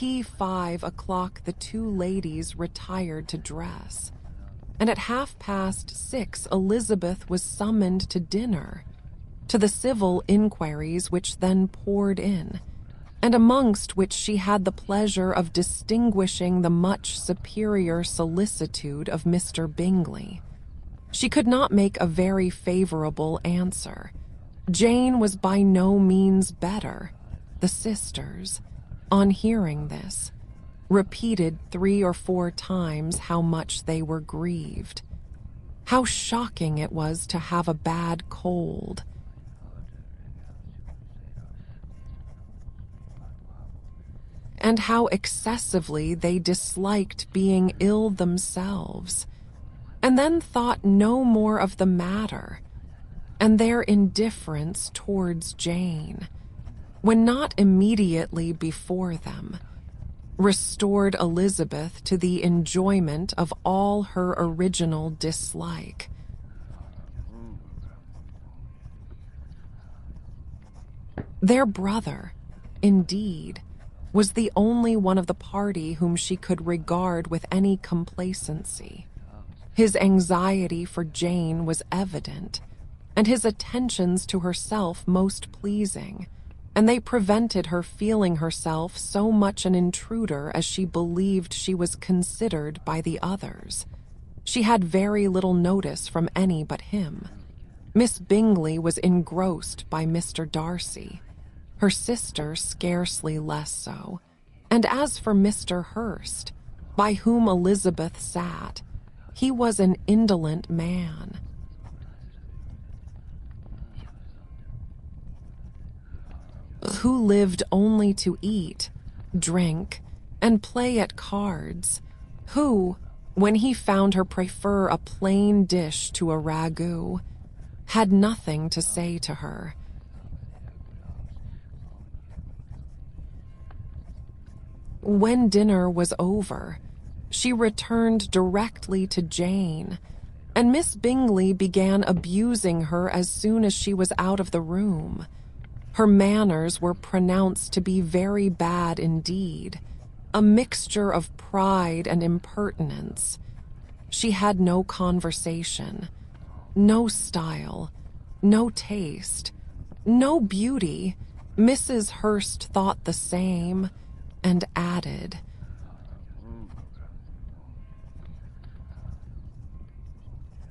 5 o'clock the two ladies retired to dress, and at 6:30 Elizabeth was summoned to dinner, to the civil inquiries which then poured in, and amongst which she had the pleasure of distinguishing the much superior solicitude of Mr. Bingley. She could not make a very favorable answer. Jane was by no means better. The sisters, on hearing this, repeated 3 or 4 times how much they were grieved. How shocking it was to have a bad cold. And how excessively they disliked being ill themselves, and then thought no more of the matter, and their indifference towards Jane, when not immediately before them, restored Elizabeth to the enjoyment of all her original dislike. Their brother, indeed, was the only one of the party whom she could regard with any complacency. His anxiety for Jane was evident, and his attentions to herself most pleasing, and they prevented her feeling herself so much an intruder as she believed she was considered by the others. She had very little notice from any but him. Miss Bingley was engrossed by Mr. Darcy, her sister scarcely less so, and as for Mr. Hurst, by whom Elizabeth sat, he was an indolent man. Who lived only to eat, drink, and play at cards, who, when he found her prefer a plain dish to a ragout, had nothing to say to her. When dinner was over, she returned directly to Jane, and Miss Bingley began abusing her as soon as she was out of the room. Her manners were pronounced to be very bad indeed, a mixture of pride and impertinence. She had no conversation, no style, no taste, no beauty. Mrs. Hurst thought the same, and added,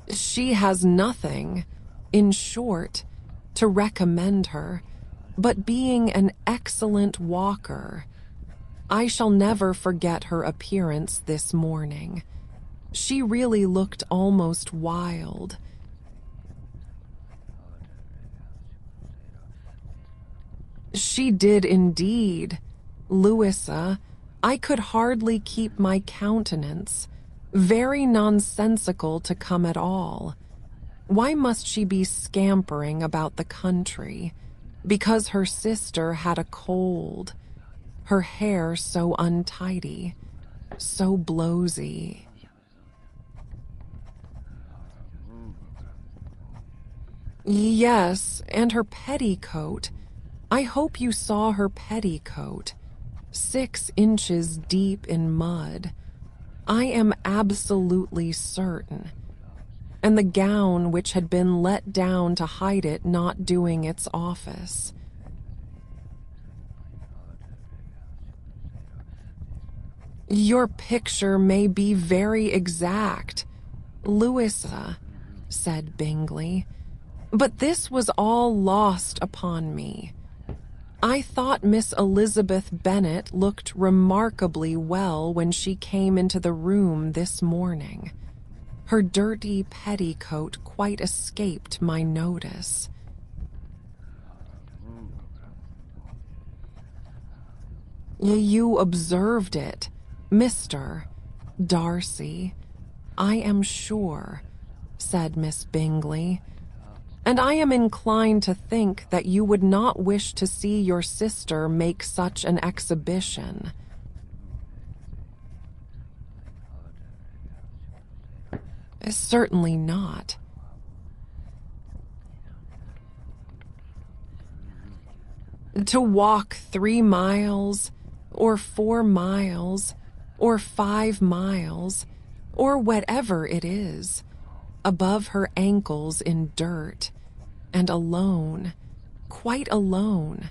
"She has nothing, in short, to recommend her, but being an excellent walker. I shall never forget her appearance this morning. She really looked almost wild." "She did indeed. Louisa, I could hardly keep my countenance. Very nonsensical to come at all. Why must she be scampering about the country? Because her sister had a cold. Her hair so untidy, so blowsy." "Yes, and her petticoat. I hope you saw her petticoat. 6 inches deep in mud. I am absolutely certain. And the gown which had been let down to hide it not doing its office." "Your picture may be very exact, Louisa," said Bingley, "but this was all lost upon me. I thought Miss Elizabeth Bennet looked remarkably well when she came into the room this morning. Her dirty petticoat quite escaped my notice." "You observed it, Mr. Darcy, I am sure," said Miss Bingley, "and I am inclined to think that you would not wish to see your sister make such an exhibition." "Certainly not." "To walk 3 miles, or 4 miles, or 5 miles, or whatever it is, above her ankles in dirt, and alone, quite alone.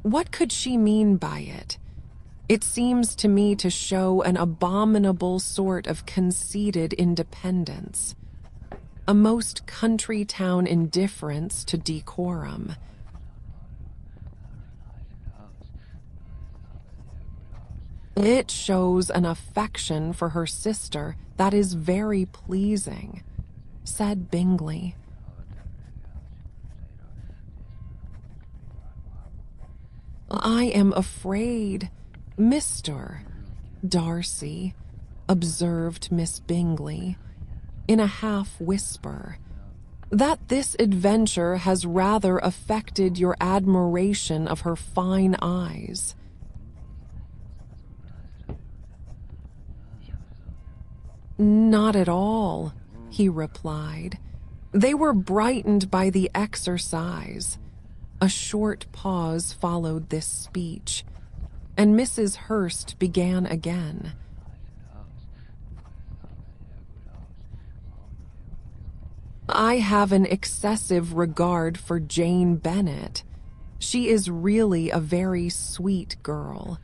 What could she mean by it? It seems to me to show an abominable sort of conceited independence, a most country town indifference to decorum. It shows an affection for her sister that is very pleasing, said Bingley. I am afraid, Mr. Darcy, observed Miss Bingley, in a half-whisper, that this adventure has rather affected your admiration of her fine eyes. Not at all, he replied. They were brightened by the exercise. A short pause followed this speech, and Mrs. Hurst began again. I have an excessive regard for Jane Bennet. She is really a very sweet girl,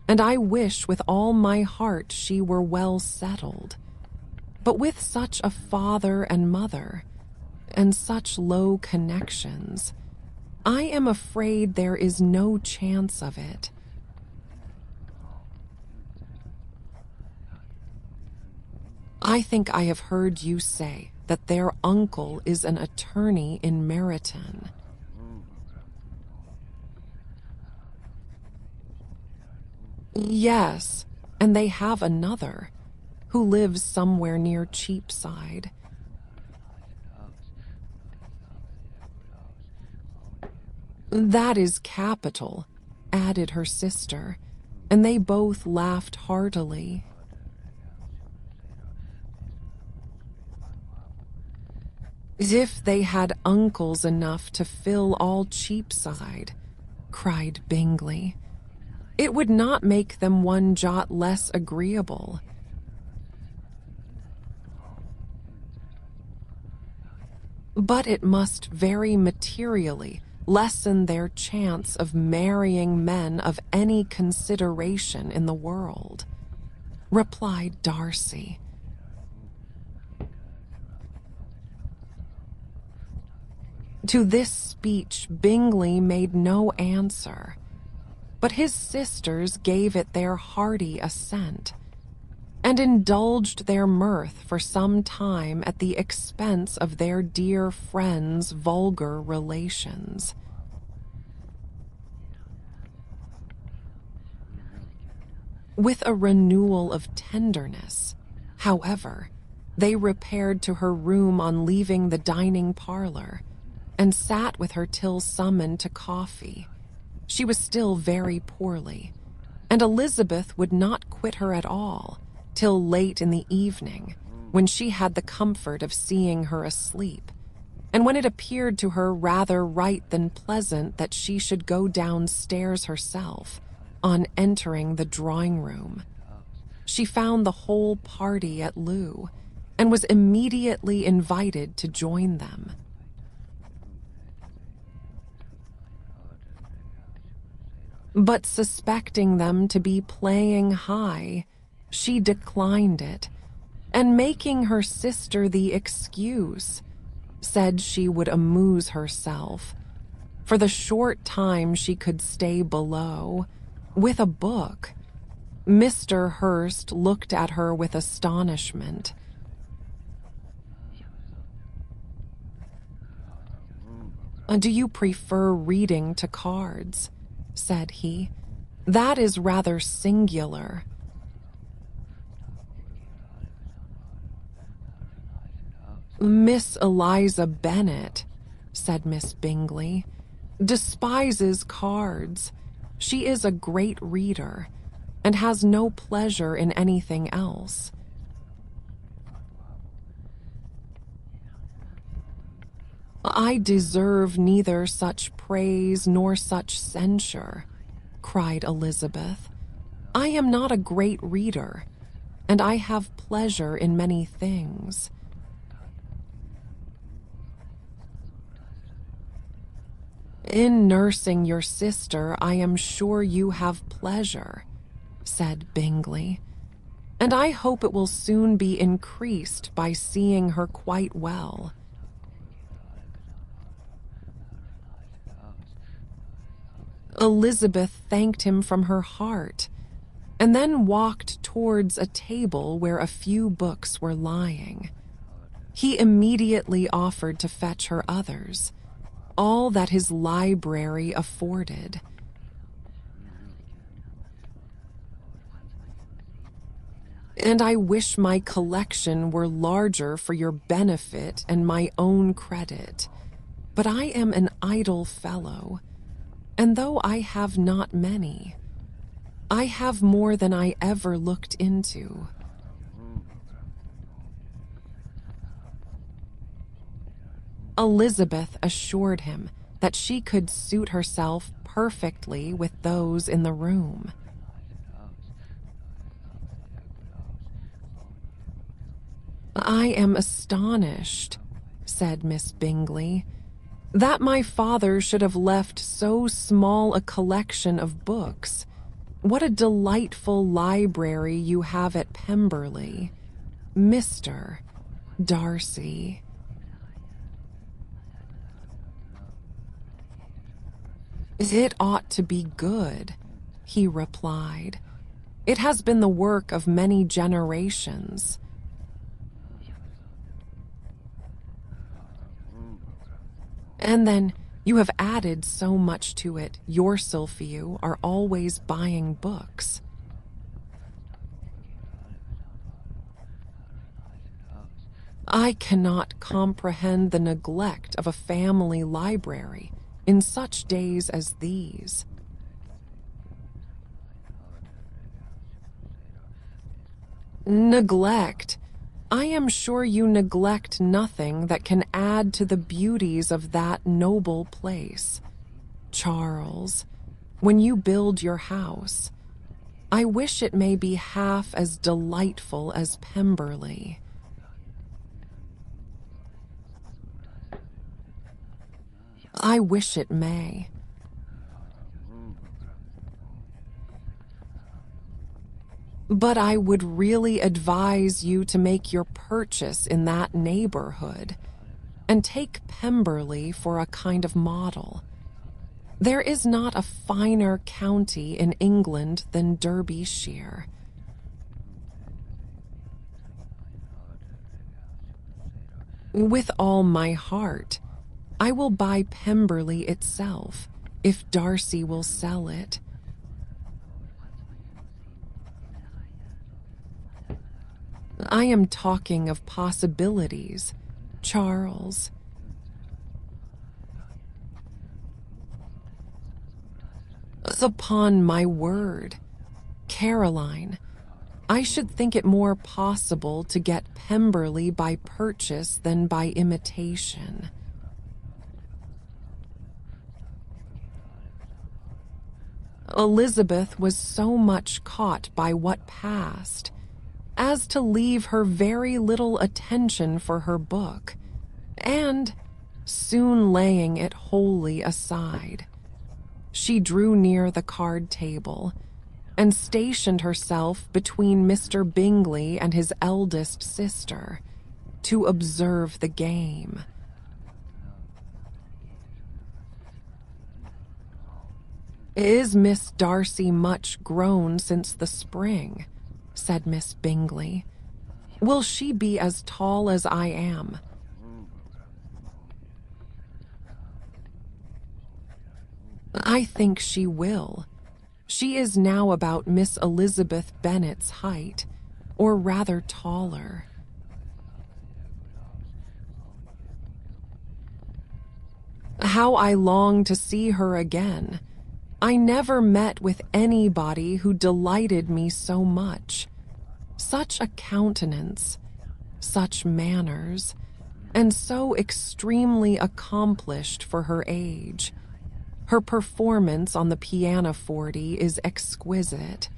and I wish with all my heart she were well settled. But with such a father and mother, and such low connections, I am afraid there is no chance of it. I think I have heard you say that their uncle is an attorney in Meryton. Yes, and they have another, who lives somewhere near Cheapside. That is capital, added her sister, and they both laughed heartily. If they had uncles enough to fill all Cheapside, cried Bingley, it would not make them one jot less agreeable. But it must very materially lessen their chance of marrying men of any consideration in the world, replied Darcy. To this speech Bingley made no answer, but his sisters gave it their hearty assent, and indulged their mirth for some time at the expense of their dear friend's vulgar relations. With a renewal of tenderness, however, they repaired to her room on leaving the dining parlor, and sat with her till summoned to coffee. She was still very poorly, and Elizabeth would not quit her at all till late in the evening, when she had the comfort of seeing her asleep, and when it appeared to her rather right than pleasant that she should go downstairs herself on entering the drawing-room. She found the whole party at loo, and was immediately invited to join them. But suspecting them to be playing high, she declined it, and making her sister the excuse, said she would amuse herself, for the short time she could stay below, with a book. Mr. Hurst looked at her with astonishment. Do you prefer reading to cards? Said he. That is rather singular. Miss Eliza Bennet, said Miss Bingley, despises cards. She is a great reader, and has no pleasure in anything else. I deserve neither such praise nor such censure, cried Elizabeth. I am not a great reader, and I have pleasure in many things. In nursing your sister, I am sure you have pleasure, said Bingley, and I hope it will soon be increased by seeing her quite well. Elizabeth thanked him from her heart, and then walked towards a table where a few books were lying. He immediately offered to fetch her others, all that his library afforded. And I wish my collection were larger for your benefit and my own credit, but I am an idle fellow, and though I have not many, I have more than I ever looked into. Elizabeth assured him that she could suit herself perfectly with those in the room. I am astonished, said Miss Bingley, that my father should have left so small a collection of books. What a delightful library you have at Pemberley, Mr. Darcy. It ought to be good, he replied. It has been the work of many generations. And then you have added so much to it. Your Sylphie are always buying books. I cannot comprehend the neglect of a family library in such days as these. Neglect? I am sure you neglect nothing that can add to the beauties of that noble place. Charles, when you build your house, I wish it may be half as delightful as Pemberley. I wish it may. But I would really advise you to make your purchase in that neighborhood and take Pemberley for a kind of model. There is not a finer county in England than Derbyshire. With all my heart, I will buy Pemberley itself, if Darcy will sell it. I am talking of possibilities, Charles. Upon my word, Caroline, I should think it more possible to get Pemberley by purchase than by imitation. Elizabeth was so much caught by what passed as to leave her very little attention for her book, and, soon laying it wholly aside, she drew near the card table and stationed herself between Mr. Bingley and his eldest sister to observe the game. Is Miss Darcy much grown since the spring? Said Miss Bingley. Will she be as tall as I am? I think she will. She is now about Miss Elizabeth Bennet's height, or rather taller. How I long to see her again. I never met with anybody who delighted me so much. Such a countenance, such manners, and so extremely accomplished for her age. Her performance on the pianoforte is exquisite.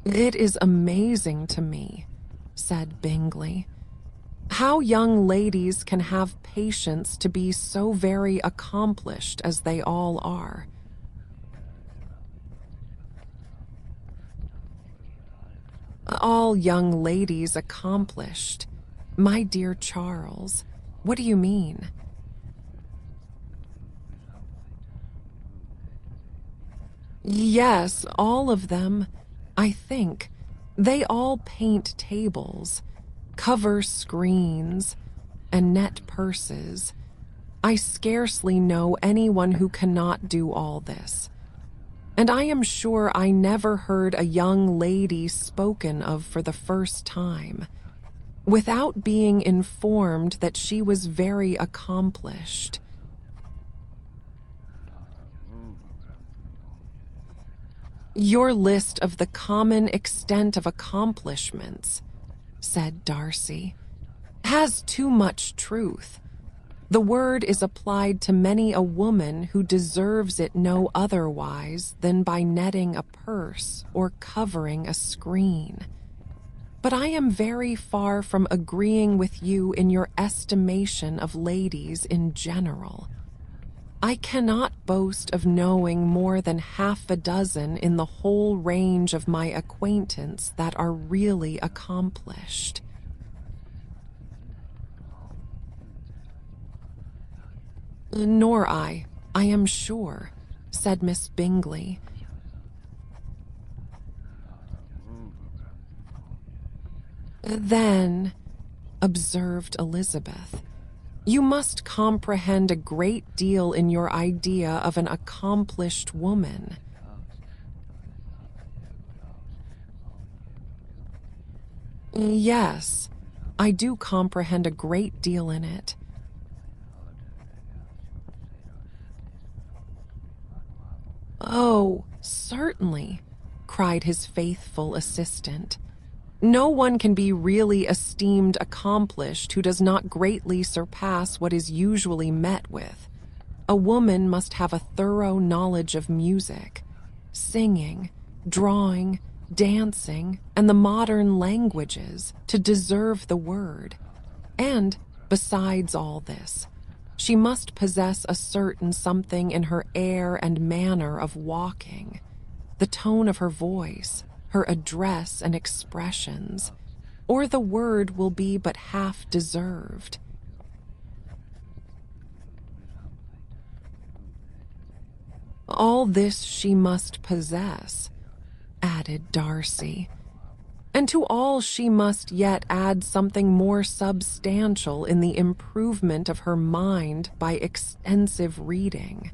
It is amazing to me, said Bingley, how young ladies can have patience to be so very accomplished as they all are. All young ladies accomplished. My dear Charles, what do you mean? Yes, all of them, I think. They all paint tables, cover screens, and net purses. I scarcely know anyone who cannot do all this. And I am sure I never heard a young lady spoken of for the first time, without being informed that she was very accomplished. Your list of the common extent of accomplishments, said Darcy, has too much truth. The word is applied to many a woman who deserves it no otherwise than by netting a purse or covering a screen. But I am very far from agreeing with you in your estimation of ladies in general. I cannot boast of knowing more than half a dozen in the whole range of my acquaintance that are really accomplished. Nor I am sure, said Miss Bingley. Then, observed Elizabeth, you must comprehend a great deal in your idea of an accomplished woman. Yes, I do comprehend a great deal in it. Oh, certainly, cried his faithful assistant. No one can be really esteemed accomplished who does not greatly surpass what is usually met with. A woman must have a thorough knowledge of music, singing, drawing, dancing, and the modern languages to deserve the word. And, besides all this, she must possess a certain something in her air and manner of walking, the tone of her voice, her address and expressions, or the word will be but half deserved. All this she must possess, added Darcy, and to all she must yet add something more substantial in the improvement of her mind by extensive reading.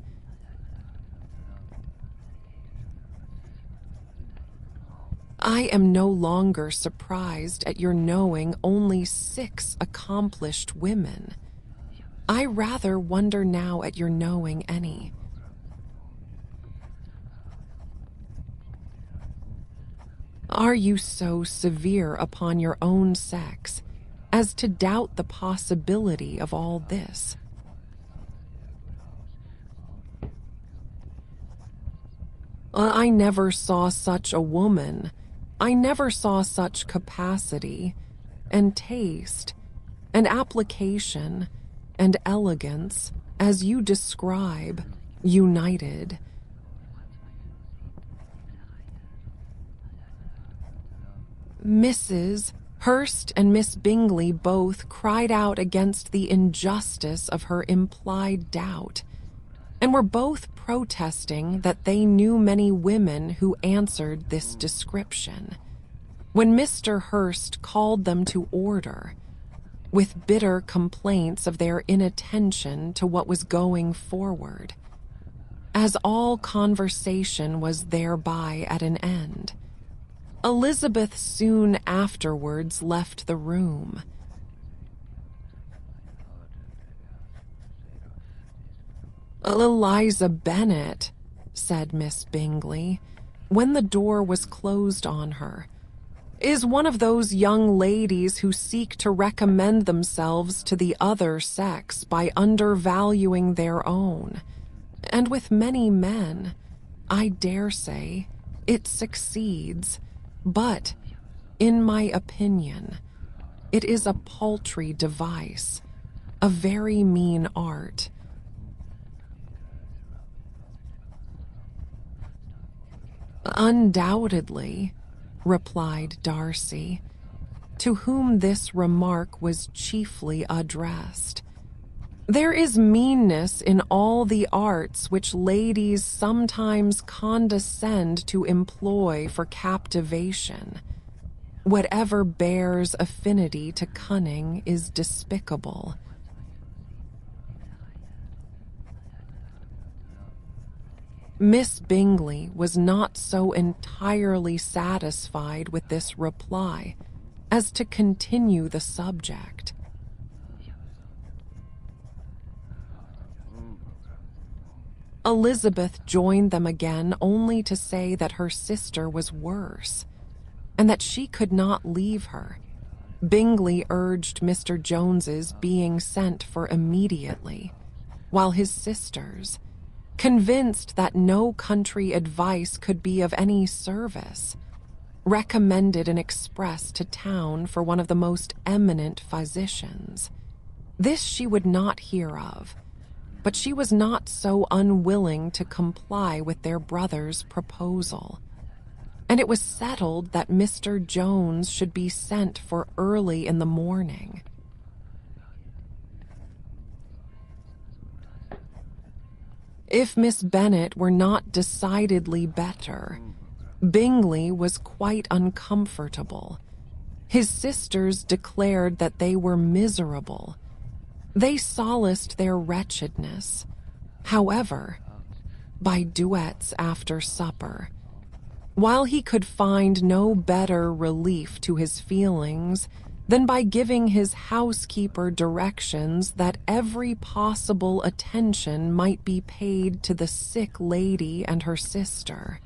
I am no longer surprised at your knowing only 6 accomplished women. I rather wonder now at your knowing any. Are you so severe upon your own sex as to doubt the possibility of all this? I never saw such a woman. I never saw such capacity, and taste, and application, and elegance as you describe, united. Mrs. Hurst and Miss Bingley both cried out against the injustice of her implied doubt, and were both protesting that they knew many women who answered this description, when Mr. Hurst called them to order, with bitter complaints of their inattention to what was going forward, as all conversation was thereby at an end. Elizabeth soon afterwards left the room. Eliza Bennet, said Miss Bingley, when the door was closed on her, is one of those young ladies who seek to recommend themselves to the other sex by undervaluing their own. And with many men, I dare say, it succeeds, But, in my opinion, it is a paltry device, a very mean art. Undoubtedly, replied Darcy, to whom this remark was chiefly addressed. There is meanness in all the arts which ladies sometimes condescend to employ for captivation. Whatever bears affinity to cunning is despicable. Miss Bingley was not so entirely satisfied with this reply as to continue the subject. Elizabeth joined them again only to say that her sister was worse, and that she could not leave her. Bingley urged Mr. Jones's being sent for immediately, while his sisters, convinced that no country advice could be of any service, recommended an express to town for one of the most eminent physicians. This she would not hear of, but she was not so unwilling to comply with their brother's proposal, and it was settled that Mr. Jones should be sent for early in the morning. If Miss Bennet were not decidedly better, Bingley was quite uncomfortable. His sisters declared that they were miserable. They solaced their wretchedness, however, by duets after supper. While he could find no better relief to his feelings than by giving his housekeeper directions that every possible attention might be paid to the sick lady and her sister.